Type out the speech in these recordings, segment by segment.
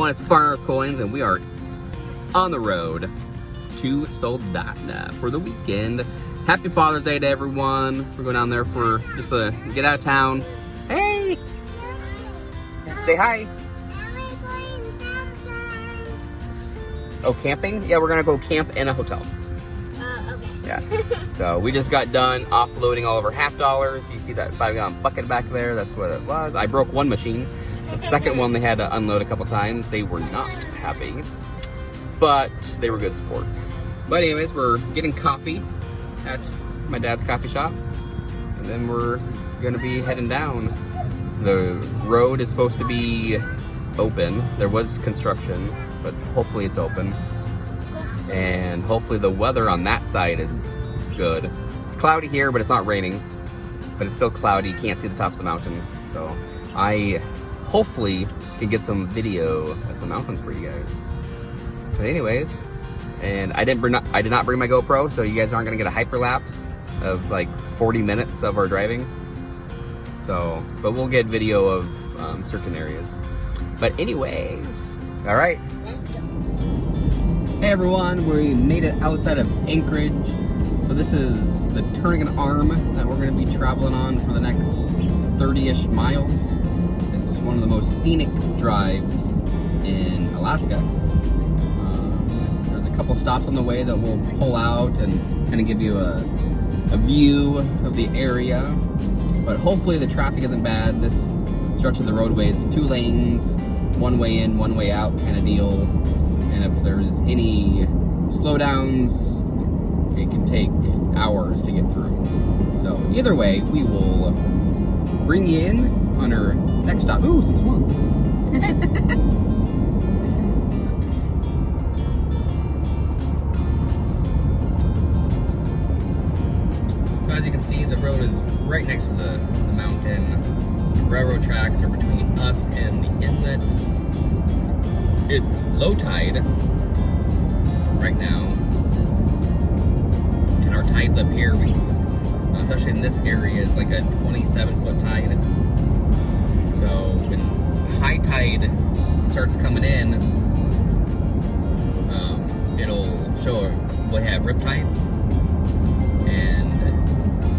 everyone, it's Farmer Coins, and we are on the road to Soldotna for the weekend. Happy Father's Day to everyone. We're going down there for just a get out of town. Hey! Say hi. Oh, camping? Yeah, we're gonna go camp in a hotel. Okay. Yeah. So we just got done offloading all of our half dollars. You see that 5-gallon bucket back there? That's what it was. I broke one machine. The second one they had to unload a couple times. They were not happy, but they were good sports. But anyways, we're getting coffee at my dad's coffee shop, and then we're gonna be heading down. The road is supposed to be open. There was construction, but hopefully it's open. And hopefully the weather on that side is good. It's cloudy here, but it's not raining. But it's still cloudy. You can't see the tops of the mountains. So I hopefully can get some video of some mountains for you guys. But anyways, and I did not bring my GoPro, so you guys aren't gonna get a hyperlapse of like 40 minutes of our driving. So, but we'll get video of certain areas. But anyways, all right. Hey everyone, we made it outside of Anchorage. So this is the turning an arm that we're gonna be traveling on for the next 30-ish miles. It's one of the most scenic drives in Alaska. There's a couple stops on the way that we'll pull out and kind of give you a view of the area. But hopefully the traffic isn't bad. This stretch of the roadway is 2 lanes, one way in, one way out kind of deal. And if there's any slowdowns, it can take hours to get through. So either way, we will bring you in on our next stop. Ooh, some swans. So as you can see, the road is right next to the mountain. The railroad tracks are between us and the inlet. It's low tide right now, and our tides up here, especially in this area, is like a 27-foot tide. So when high tide starts coming in, it'll show we'll have rip tides, and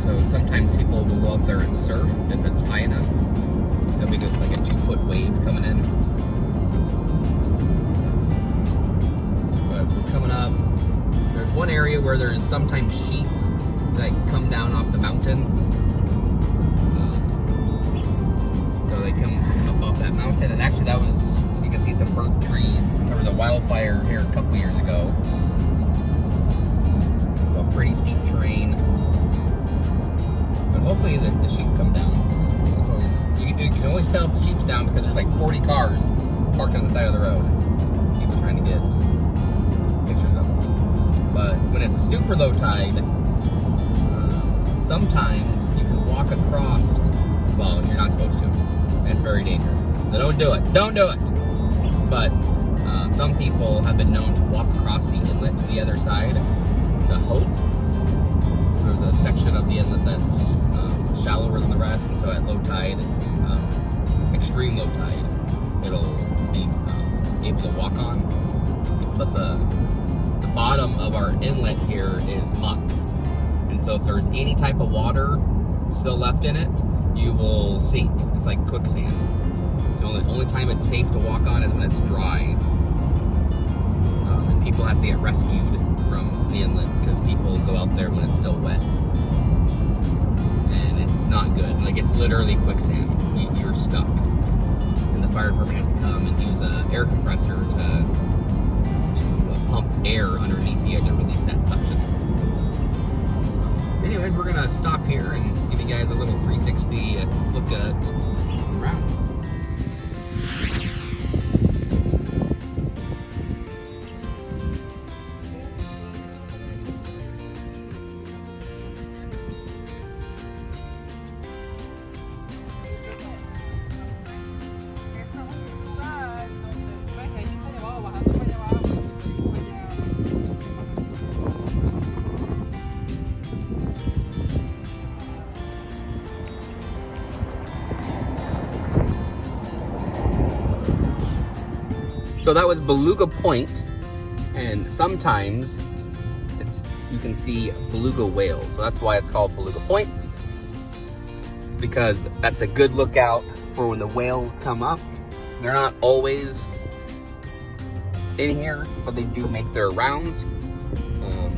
so sometimes people will go out there and surf if it's high enough. There'll be like a 2-foot wave coming in. Coming up, there's one area where there's sometimes sheep that come down off the mountain. So they come up off that mountain, and actually that was, you can see some burnt trees. There was a wildfire here a couple years ago. So pretty steep terrain. But hopefully the sheep come down. It's always, you can always tell if the sheep's down because there's like 40 cars parked on the side of the road. People trying to get pictures of them. But when it's super low tide, sometimes you can walk across. Well, you're not supposed to. It's very dangerous. So don't do it. Don't do it. But some people have been known to walk across the inlet to the other side to Hope. So there's a section of the inlet that's shallower than the rest, and so at low tide, extreme low tide, it'll be able to walk on. But the bottom of our inlet here is muck, and so if there's any type of water still left in it, you will sink. It's like quicksand. The only time it's safe to walk on is when it's dry, and people have to get rescued from the inlet because people go out there when it's still wet, and it's not good. Like, it's literally quicksand. You're stuck, and the fire department has to come and use an air compressor to pump air underneath you to release that suction. So, anyways, we're gonna stop here and give you guys a little 360 look at around. So that was Beluga Point, and sometimes you can see beluga whales. So that's why it's called Beluga Point. It's because that's a good lookout for when the whales come up. They're not always in here, but they do make their rounds.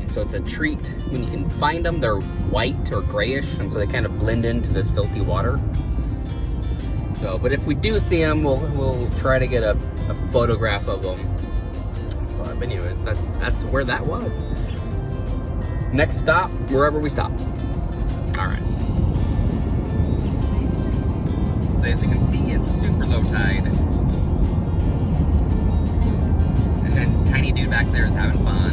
So it's a treat when you can find them. They're white or grayish, and so they kind of blend into the silty water. So, but if we do see them, we'll try to get a photograph of them. But anyways, that's where that was. Next stop, wherever we stop. All right. So as you can see, it's super low tide. And then tiny dude back there is having fun.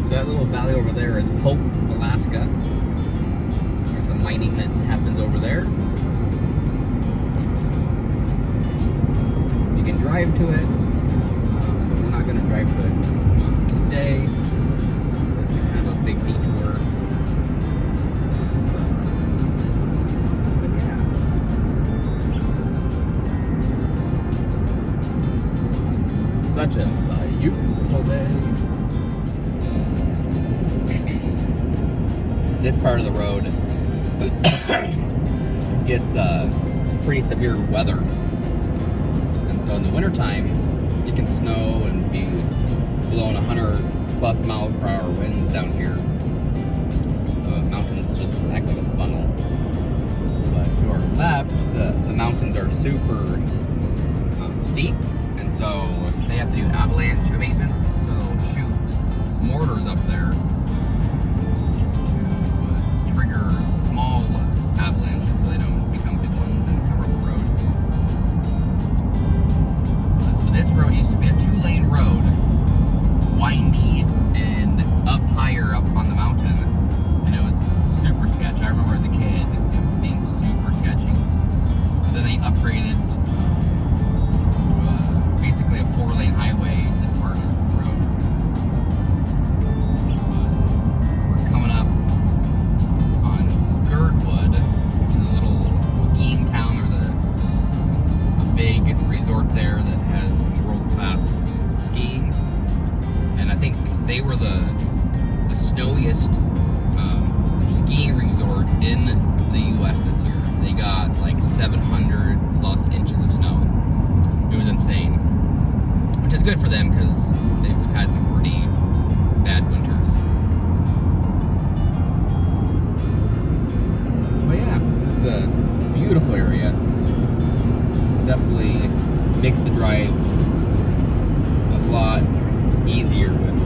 That little valley over there is Hope, Alaska. There's some mining that happens over there. You can drive to it, but we're not going to drive to it today. It's kind of a big detour. But yeah. Such a beautiful day. This part of the road gets pretty severe weather, and so in the wintertime it can snow and be blowing 100+ mile/hour winds down here. The mountains just act like a funnel, but to our left the mountains are super steep, and so they have to do avalanche abatement, so they'll shoot mortars up there trigger small avalanches so they don't become big ones and cover up the road. But this road used to be a 2-lane road, windy and up higher up on the mountain, and it was super sketchy. I remember as a kid it being super sketchy. And then they upgraded to basically a 4-lane highway this part of the road. We're coming up Girdwood, which is a little skiing town. There's a big resort there that has world-class skiing, and I think they were the snowiest skiing resort in the U.S. this year. They got like 700+ inches of snow. It was insane, which is good for them because they've had some pretty bad winters. But yeah, it's a beautiful area. Definitely makes the drive a lot easier with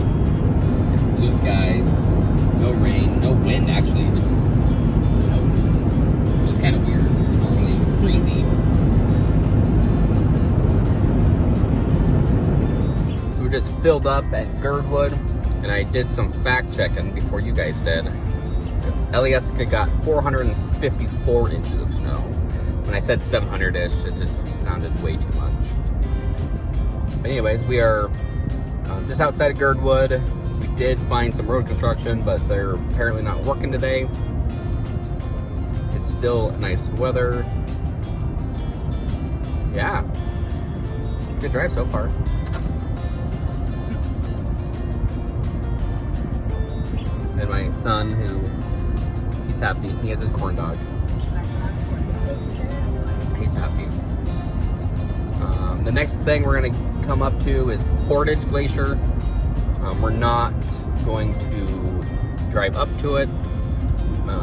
blue skies, no rain, no wind actually. Just kind of weird. It's not really breezy. So we just filled up at Girdwood, and I did some fact checking before you guys did. Alyeska got 454 inches of snow. When I said 700-ish, it just sounded way too much. But anyways, we are just outside of Girdwood. We did find some road construction, but they're apparently not working today. It's still nice weather. Yeah. Good drive so far. And my son, he's happy. He has his corn dog. He's happy. The next thing we're going to come up to is Portage Glacier. We're not going to drive up to it,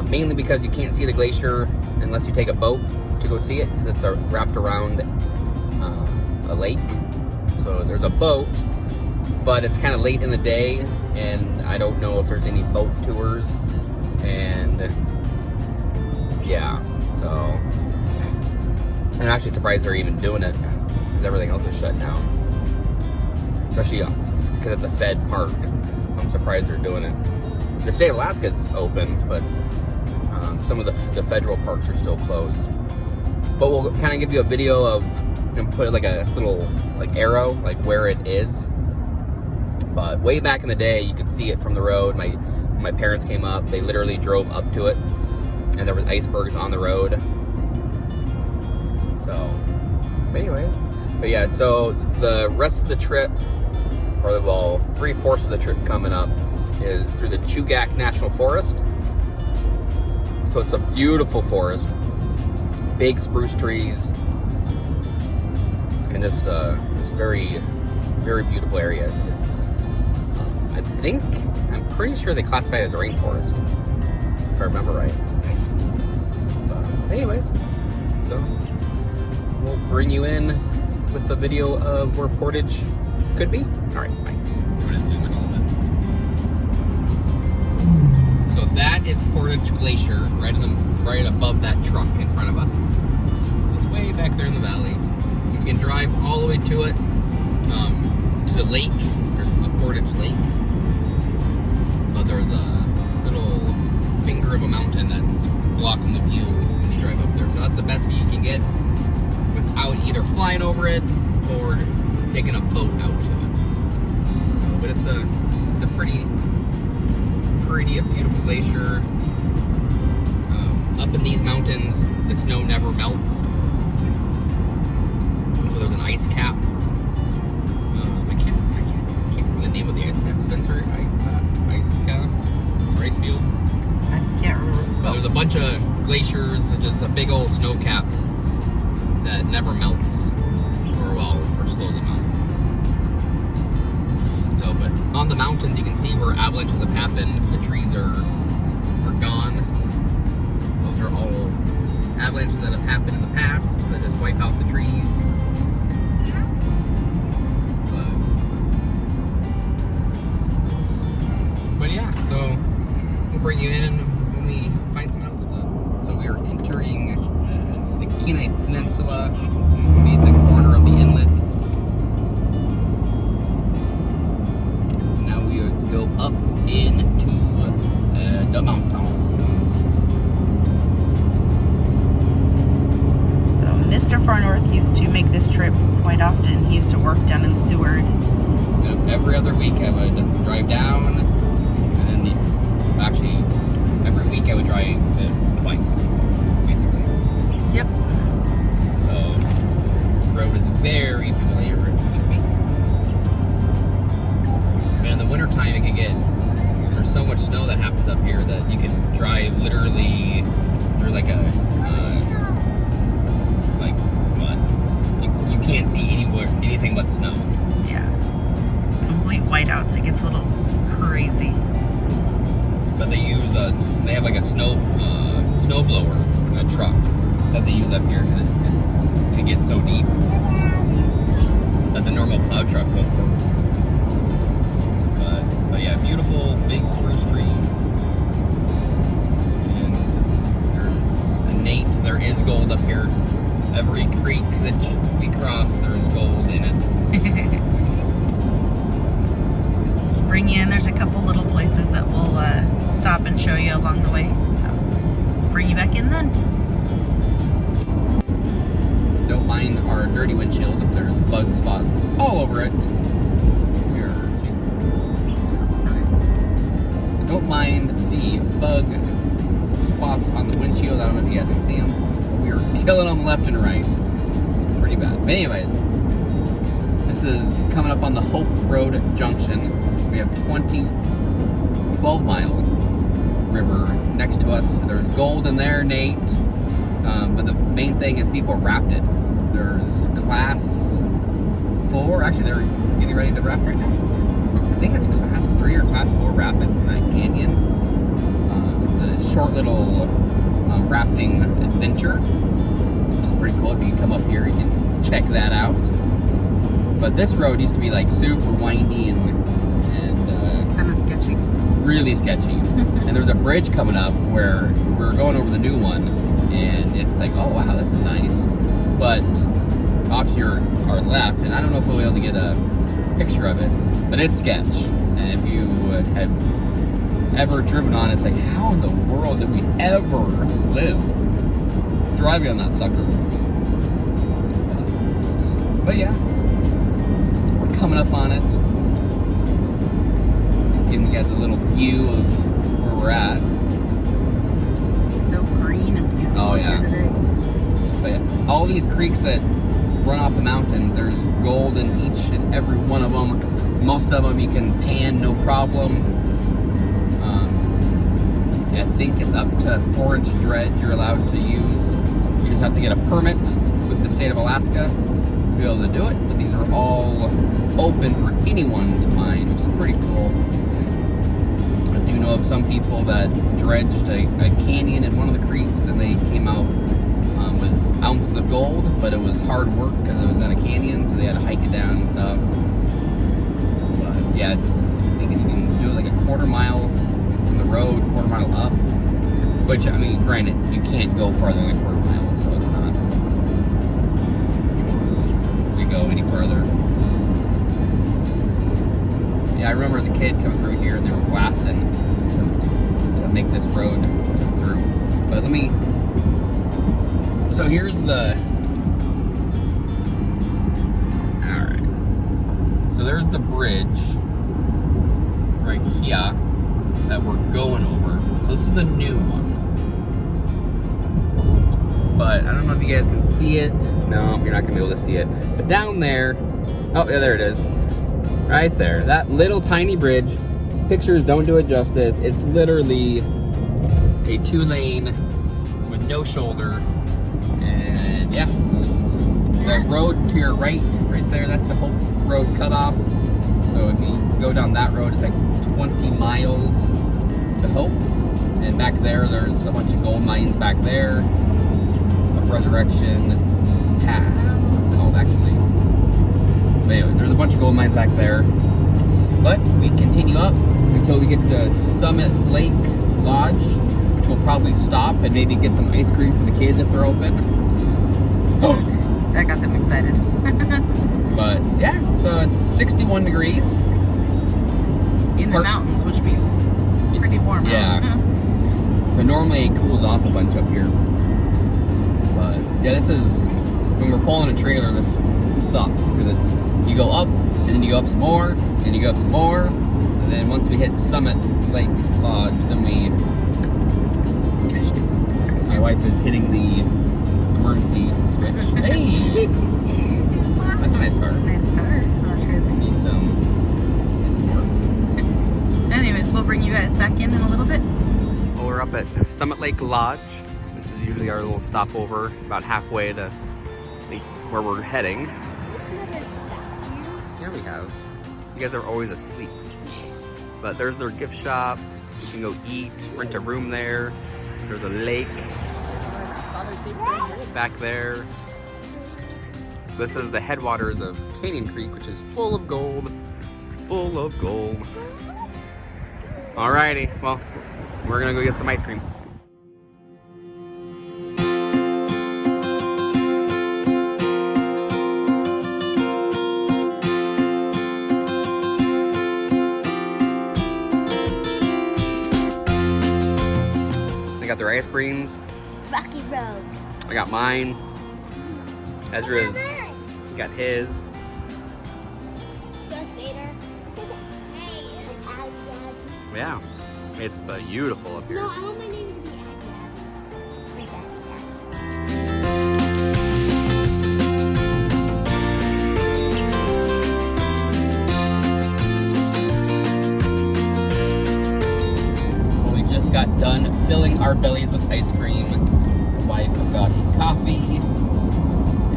mainly because you can't see the glacier unless you take a boat to go see it, because it's wrapped around a lake. So there's a boat, but it's kind of late in the day, and I don't know if there's any boat tours. And yeah, so I'm actually surprised they're even doing it, because everything else is shut down, especially because it's a Fed park. I'm surprised they're doing it. The state of Alaska is open, but some of the federal parks are still closed. but we'll kind of give you a video of and put like a little like arrow like where it is. But way back in the day, you could see it from the road. My parents came up, they literally drove up to it, and there was icebergs on the road. So, anyways, but yeah, so the rest of the trip, or well, 3/4 of the trip coming up, is through the Chugach National Forest. So it's a beautiful forest, big spruce trees, and this very, very beautiful area. It's, I'm pretty sure they classify it as a rainforest, if I remember right. But anyways, so we'll bring you in with a video of where Portage could be. All right, bye. I'm gonna zoom in a little bit. So that is Portage Glacier, right above that truck in front of us. So it's way back there in the valley. You can drive all the way to it, to the lake. There's a Portage Lake. But there's a little finger of a mountain that's blocking the view when you drive up there. So that's the best view you can get without either flying over it or taking a boat out to it. So, but it's a pretty beautiful glacier. Up in these mountains, the snow never melts. So there's an ice cap. I can't remember the name of the ice cap. Spencer ice cap or ice field. I can't remember. But there's a bunch of glaciers. There's a big old snow cap that never melts, or slowly melts. So, but on the mountains, you can see where avalanches have happened. The trees are gone. Those are all avalanches that have happened in the past that just wipe out the trees. But yeah, so we'll bring you in when we find something else to do. So we are entering the Kenai Peninsula. We made the corner of the inlet. Now we go up into the mountains. So Mr. Farnorth used to make this trip quite often. He used to work down in Seward. Every other week I would drive down, and then actually every week I would drive twice, basically. Yep. So this road is very familiar with me. And in the wintertime it can get, there's so much snow that happens up here that you can drive literally through like a, like what? You can't see anything but snow. Yeah. Complete whiteouts. It gets a little crazy. But they use they have like a snow blower, a truck that they use up here because it gets so deep that the normal plow truck won't work. But yeah, beautiful big spruce trees, and there is gold up here. Every creek that we cross, there's gold in it. Bring you in. There's a couple little places that we'll stop and show you along the way. So bring you back in then. Don't mind our dirty windshield if there's bug spots all over it. Don't mind the bug spots on the windshield. I don't know if you guys can see them, but we are killing them left and right. It's pretty bad. But anyways, this is coming up on the Hope Road Junction. We have 12-mile river next to us. There's gold in there, Nate. But the main thing is people rafted. There's class 4. Actually, they're getting ready to raft right now. I think it's class 3 or class 4 rapids in that canyon. It's a short little rafting adventure, which is pretty cool. If you can come up here, you can check that out. But this road used to be like super windy and Kind of sketchy. Really sketchy. And there's a bridge coming up where we're going over the new one, and it's like, oh wow, this is nice. But off to our left, and I don't know if we'll be able to get a picture of it, but it's sketch. And if you have ever driven on, it's like, how in the world did we ever live driving on that sucker? But yeah, we're coming up on it. Giving you guys a little view of where we're at. It's so green and beautiful Oh, yeah. here today. But yeah, all these creeks that run off the mountain, there's gold in each and every one of them. Most of them you can pan no problem. I think it's up to 4-inch dredge you're allowed to use. You just have to get a permit with the state of Alaska to be able to do it. But these are all open for anyone to mine, which is pretty cool. I do know of some people that dredged a canyon in one of the creeks and they came out with ounces of gold, but it was hard work because it was in a canyon, so they had to hike it down and stuff. But yeah, I think you can do it like a quarter mile from the road, quarter mile up. Which, I mean, granted, you can't go farther than a quarter mile, so it's not. You go any further. Yeah, I remember as a kid coming through here and they were blasting to make this road come through. But let me. So here's the. Alright. So there's the bridge right here that we're going over. So this is the new one. But I don't know if you guys can see it. No, you're not gonna be able to see it. But down there, oh yeah, there it is. Right there. That little tiny bridge. Pictures don't do it justice. It's literally a 2-lane with no shoulder. And yeah, the road to your right there, that's the Hope Road cutoff. So if you go down that road, it's like 20 miles to Hope. And back there, there's a bunch of gold mines back there. Of Resurrection Path, it's called actually. But anyway, there's a bunch of gold mines back there. But we continue up until we get to Summit Lake Lodge, which we'll probably stop and maybe get some ice cream for the kids if they're open. That got them excited. But yeah, so it's 61 degrees. In the mountains, which means it's pretty warm. Yeah. But normally it cools off a bunch up here. But yeah, this is, when we're pulling a trailer, this sucks because it's, you go up and then you go up some more and you go up some more. And then once we hit Summit Lake Lodge, then my wife is hitting the emergency switch. Hey! That's a nice car. Nice car. Not sure they Need some work. Anyways, we'll bring you guys back in a little bit. Well, we're up at Summit Lake Lodge. This is usually our little stopover, about halfway to where we're heading. We've never stopped here. Yeah, we have. You guys are always asleep. But there's their gift shop. You can go eat, rent a room there. There's a lake back there. This is the headwaters of Canyon Creek, which is full of gold. Full of gold. Alrighty, well, we're gonna go get some ice cream. They got their ice creams. Rocky Road. I got mine. Ezra's got his. Darth Vader. Hey, Yeah, it's beautiful up here. no, I want my name to be Agdad. Like that. Well, we just got done filling our bellies with ice cream. The wife got a coffee,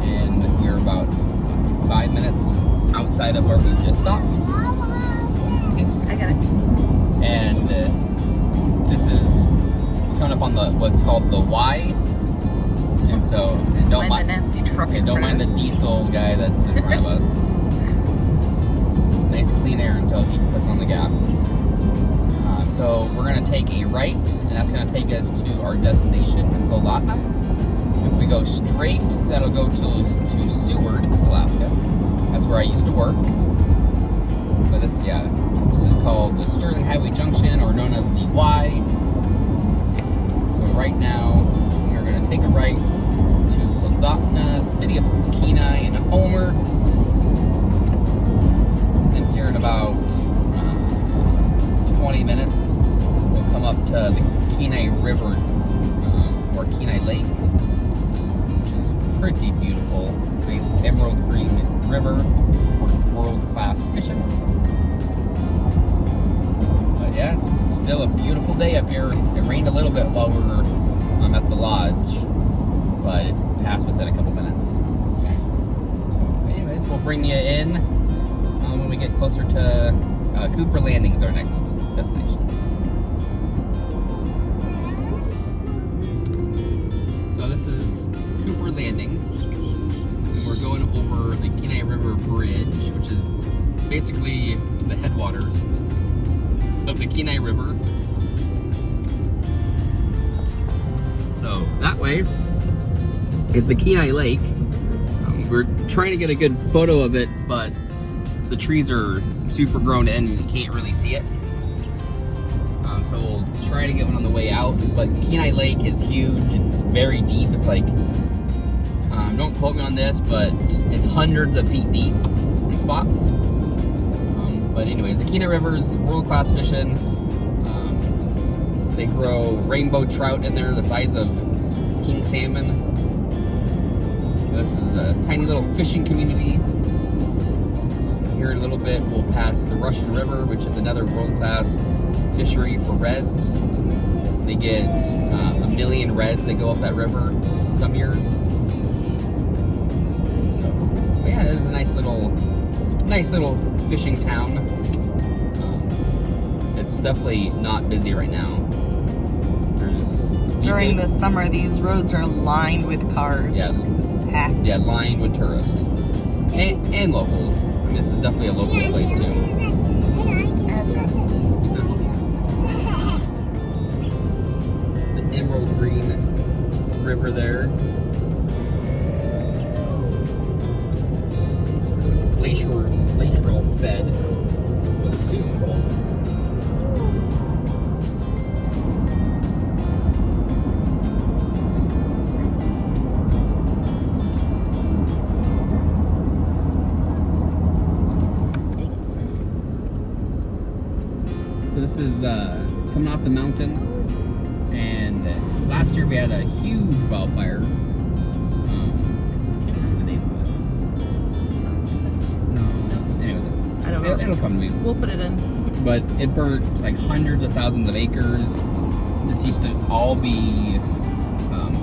and we're about 5 minutes outside of where we just stopped. I got it. And this is coming up on the what's called the Y. And so don't Mind the nasty truck. okay, in don't front mind of the us. diesel guy that's in front of us. Nice clean air until he puts on the gas. So we're gonna take a right, and that's gonna take us to our destination in Soldotna. If we go straight, that'll go to Seward, Alaska. That's where I used to work. But this is called the Sterling Highway Junction, or known as the Y. So right now, we're gonna take a right to Soldotna City. city of Kenai and Homer. And here in about 20 minutes, we'll come up to the Kenai River or Kenai Lake, which is pretty beautiful. Nice emerald green river with world-class fishing. But yeah, it's still a beautiful day up here. It rained a little bit while we were at the lodge, but it passed within a couple minutes. So anyways, we'll bring you in when we get closer to Cooper Landing is our next destination. So this is Cooper Landing. And we're going over the Kenai River Bridge, which is basically the headwaters of the Kenai River. So that way is the Kenai Lake. We're trying to get a good photo of it, but the trees are super grown in and you can't really see it. So we'll try to get one on the way out. But Kenai Lake is huge. It's very deep. It's like, don't quote me on this, but it's hundreds of feet deep in spots. But anyways, the Kenai River is world-class fishing. They grow rainbow trout in there the size of king salmon. This is a tiny little fishing community. Here in a little bit, we'll pass the Russian River, which is another world-class fishery for reds. They get 1 million reds that go up that river some years. So, but yeah, it is a nice little fishing town. It's definitely not busy right now. During the summer, these roads are lined with cars. Yeah. Because it's packed. Yeah, lined with tourists. And locals. I mean, this is definitely a local place too. That's right. The emerald green river there. It's glacial fed. So it's super cool. So this is coming off the mountain, and last year we had a huge wildfire. I can't remember the name of it. No, anyway, I don't know. it'll come to me. We'll put it in. But it burnt like hundreds of thousands of acres. This used to all be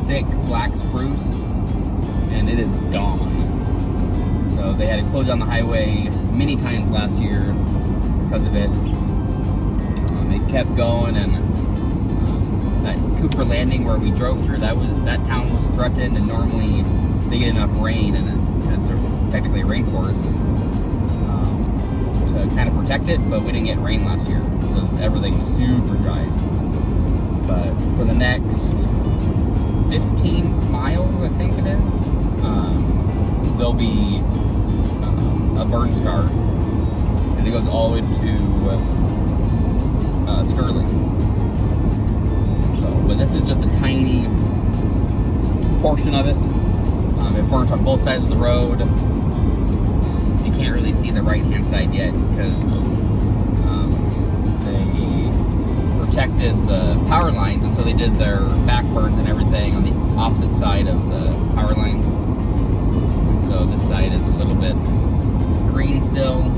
thick black spruce, and it is gone. So they had to close down the highway many times last year because of it. It kept going, and that Cooper Landing where we drove through, that town was threatened, and normally they get enough rain, and it's technically a rainforest, to kind of protect it, but we didn't get rain last year, so everything was super dry. But for the next 15 miles, I think it is, there'll be a burn scar, and it goes all the way to Sterling. So, but this is just a tiny portion of it. It burnt on both sides of the road. You can't really see the right-hand side yet because they protected the power lines, and so they did their back burns and everything on the opposite side of the power lines. And so this side is a little bit green still.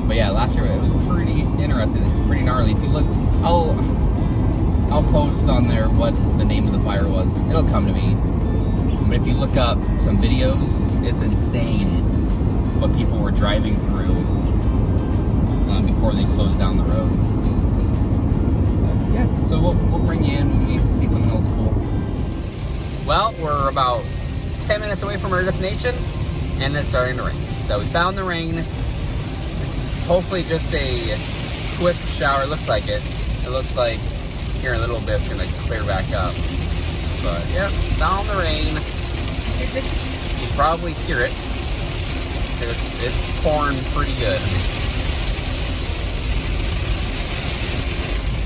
But yeah, last year it was pretty interesting. It's pretty gnarly. If you look, I'll post on there what the name of the fire was. It'll come to me. But if you look up some videos, it's insane what people were driving through before they closed down the road. But yeah, so we'll bring you in when we see something else cool. Well, we're about 10 minutes away from our destination, and it's starting to rain. So we found the rain. Hopefully just a swift shower. It looks like it. It looks like here in a little bit it's going to clear back up. But yeah, found the rain. You probably hear it. It's pouring pretty good.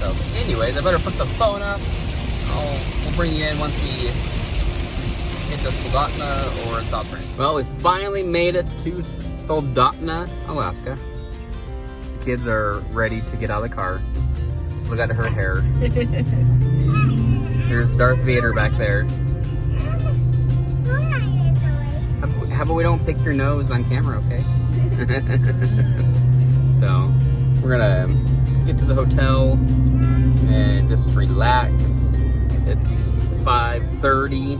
So anyways, I better put the phone up. We'll bring you in once we hit to Soldotna or South Branch. Well, we finally made it to Soldotna, Alaska. The kids are ready to get out of the car. Look at her hair. There's Darth Vader back there. How about we don't pick your nose on camera, okay? So, we're gonna get to the hotel and just relax. It's 5:30.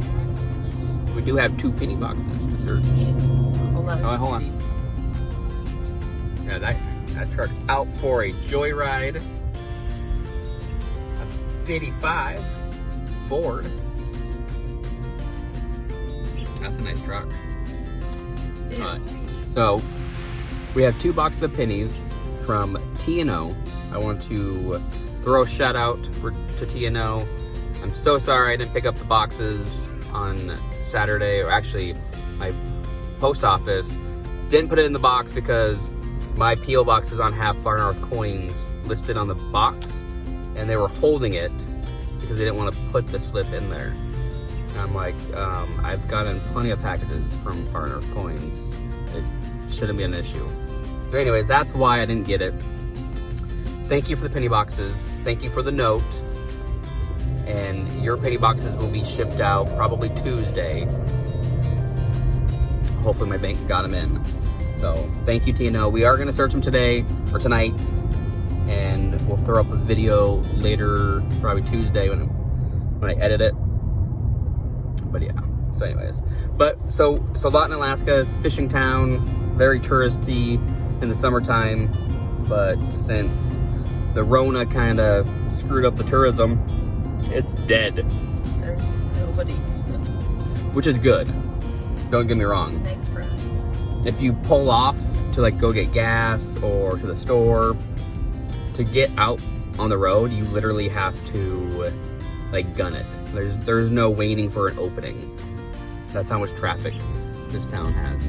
We do have 2 penny boxes to search. Hold on. Oh, hold on. Yeah, that truck's out for a joyride. A 55 Ford. That's a nice truck. Alright, so we have 2 boxes of pennies from T&O. I want to throw a shout out to T&O. I'm so sorry I didn't pick up the boxes on Saturday, or actually my post office didn't put it in the box because my P.O. box is on Half Far North coins listed on the box, and they were holding it because they didn't want to put the slip in there. And I'm like, I've gotten plenty of packages from Far North Coins. It shouldn't be an issue. So anyways, that's why I didn't get it. Thank you for the penny boxes. Thank you for the note. And your penny boxes will be shipped out probably Tuesday. Hopefully my bank got them in. So thank you, Tina. We are going to search them today or tonight. And we'll throw up a video later, probably Tuesday when I edit it. But yeah, so anyways. So Soldotna, Alaska is a fishing town, very touristy in the summertime. But since the Rona kind of screwed up the tourism, it's dead. There's nobody. Which is good. Don't get me wrong. Thanks for us. If you pull off to like go get gas or to the store, to get out on the road, you literally have to like gun it. There's no waiting for an opening. That's how much traffic this town has.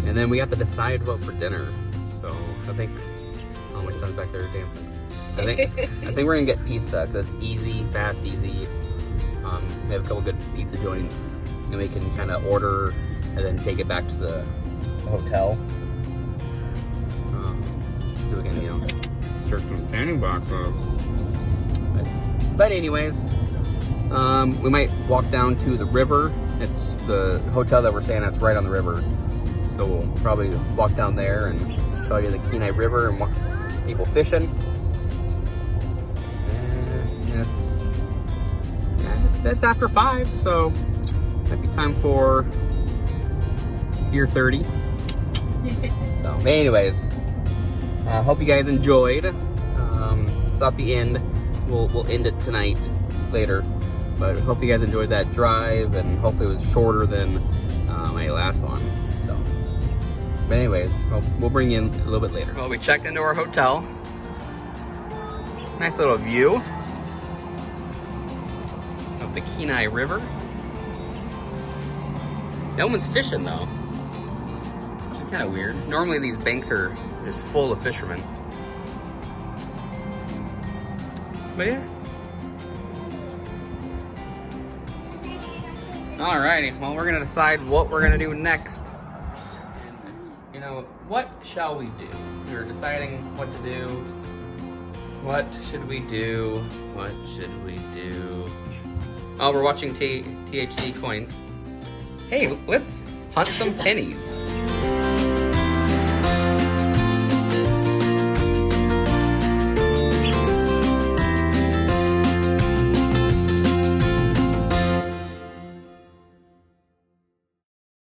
And then we have to decide what for dinner. So I think, oh, my son's back there dancing. I think we're gonna get pizza because it's easy, fast, easy. We have a couple good pizza joints, and we can kind of order and then take it back to the hotel. So we can, you know, search some penny boxes. But anyways, we might walk down to the river. It's the hotel that we're staying at. It's right on the river, so we'll probably walk down there and show you the Kenai River and people fishing. It's after 5, so might be time for beer 30. So, anyways, hope you guys enjoyed. It's not the end. We'll end it tonight, later. But hope you guys enjoyed that drive, and hopefully it was shorter than my last one. So, but anyways, we'll bring you in a little bit later. Well, we checked into our hotel. Nice little view of the Kenai River. No one's fishing though, which is kind of weird. Normally these banks are just full of fishermen. But yeah. Alrighty, well, we're gonna decide what we're gonna do next. You know, what shall we do? We were deciding what to do. What should we do? What should we do? Oh, we're watching THC coins. Hey, let's hunt some pennies.